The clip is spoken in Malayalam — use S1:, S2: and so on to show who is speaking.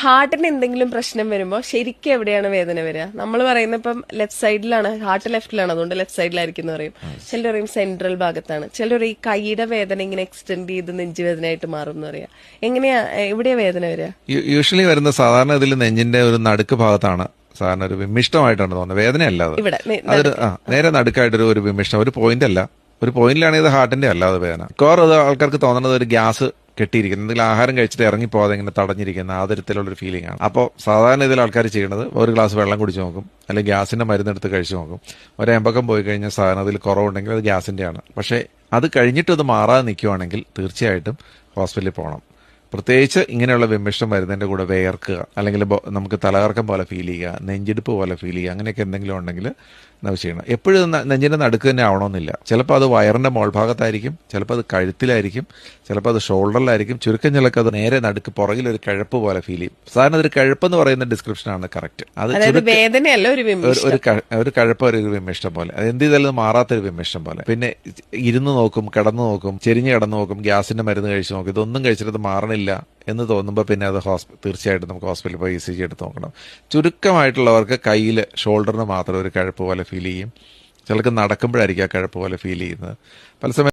S1: ഹാർട്ടിന് എന്തെങ്കിലും പ്രശ്നം വരുമ്പോൾ ശരിക്കും എവിടെയാണ് വേദന വരിക? നമ്മൾ പറയുന്നത് ഇപ്പം ലെഫ്റ്റ് സൈഡിലാണ്, ഹാർട്ട് ലെഫ്റ്റിലാണ്, അതുകൊണ്ട് ലെഫ്റ്റ് സൈഡിലായിരിക്കും എന്ന് പറയും. ചിലർ പറയും സെൻട്രൽ ഭാഗത്താണ്, ചിലർ ഈ കൈയുടെ വേദന ഇങ്ങനെ എക്സ്റ്റെൻഡ് ചെയ്ത് നെഞ്ചുവേദനയായിട്ട് മാറും എന്ന് പറയാം. എങ്ങനെയാ, എവിടെയാ വേദന വരിക?
S2: യൂഷ്വലി വരുന്ന സാധാരണ ഇതിൽ നെഞ്ചിന്റെ ഒരു നടുക്ക് ഭാഗത്താണ് സാധാരണ ഒരു വിമിഷ്ടമായിട്ടാണ് തോന്നുന്നത്, വേദനയല്ല അത്.
S1: ഇവിടെ
S2: അതൊരു നേരെ നടുക്കായിട്ടൊരു ഒരു വിമിഷ്ടം, ഒരു പോയിന്റ് അല്ല. ഒരു പോയിന്റിലാണ് ഇത് ഹാർട്ടിന്റെ അല്ലാതെ വേദന. മിക്കവാറും അത് ആൾക്കാർക്ക് തോന്നുന്നത് ഒരു ഗ്യാസ് കെട്ടിയിരിക്കുന്നത്, എന്തെങ്കിലും ആഹാരം കഴിച്ചിട്ട് ഇറങ്ങിപ്പോകാതെ ഇങ്ങനെ തടഞ്ഞിരിക്കുന്ന ആ തരത്തിലുള്ളൊരു ഫീലിംഗ് ആണ്. അപ്പോൾ സാധാരണ ഇതിൽ ആൾക്കാർ ചെയ്യുന്നത് ഒരു ഗ്ലാസ് വെള്ളം കുടിച്ച് നോക്കും, അല്ലെങ്കിൽ ഗ്യാസിന്റെ മരുന്നെടുത്ത് കഴിച്ചു നോക്കും. ഒരു എമ്പക്കം പോയി കഴിഞ്ഞാൽ സാധാരണ അതിൽ കുറവുണ്ടെങ്കിൽ അത് ഗ്യാസിന്റെ ആണ്. പക്ഷേ അത് കഴിഞ്ഞിട്ട് അത് മാറാതെ നിൽക്കുവാണെങ്കിൽ തീർച്ചയായിട്ടും ഹോസ്പിറ്റലിൽ പോകണം. പ്രത്യേകിച്ച് ഇങ്ങനെയുള്ള വിമിഷ്ടം വരുന്നതിന്റെ കൂടെ വേർക്കുക, അല്ലെങ്കിൽ നമുക്ക് തലകറക്കം പോലെ ഫീൽ ചെയ്യുക, നെഞ്ചിടിപ്പ് പോലെ ഫീൽ ചെയ്യുക, അങ്ങനെയൊക്കെ എന്തെങ്കിലും ഉണ്ടെങ്കിൽ അത് ചെയ്യണം. എപ്പോഴും നെഞ്ചിന്റെ നടുക്ക് തന്നെ ആവണമെന്നില്ല. ചിലപ്പോൾ അത് വയറിന്റെ മോൾഭാഗത്തായിരിക്കും, ചിലപ്പോൾ അത് കഴുത്തിലായിരിക്കും, ചിലപ്പോൾ അത് ഷോൾഡറിലായിരിക്കും. ചുരുക്കം ചിലക്ക് അത് നേരെ നടുക്ക് പുറകിൽ ഒരു കഴപ്പ് പോലെ ഫീൽ ചെയ്യും. സാധാരണ ഒരു കഴപ്പെന്ന് പറയുന്ന ഡിസ്ക്രിപ്ഷനാണ് കറക്റ്റ്. അത്
S1: വേദനയല്ല,
S2: ഒരു കഴപ്പ്, ഒരു വിമിഷ്ടം പോലെ. അത് എന്ത് ചെയ്താലും മാറാത്തൊരു വിമിഷ്ടം പോലെ. പിന്നെ ഇരുന്ന് നോക്കും, കിടന്നു നോക്കും, ചെരിഞ്ഞ് കിടന്നു നോക്കും, ഗ്യാസിന്റെ മരുന്ന് കഴിച്ചു നോക്കും, ഇതൊന്നും കഴിച്ചിട്ട് മാറണില്ല എന്ന് തോന്നുമ്പോൾ പിന്നെ അത് തീർച്ചയായിട്ടും നമുക്ക് ഹോസ്പിറ്റലിൽ പോയി ECG എടുത്ത് നോക്കണം. ചുരുക്കമായിട്ടുള്ളവർക്ക് കയ്യിൽ ഷോൾഡറിന് മാത്രം ഒരു കഴപ്പ് പോലെ ഫീൽ ചെയ്യും. ചിലർക്ക് നടക്കുമ്പോഴായിരിക്കും ആ കഴപ്പ് പോലെ ഫീൽ ചെയ്യുന്നത്. പല സമയം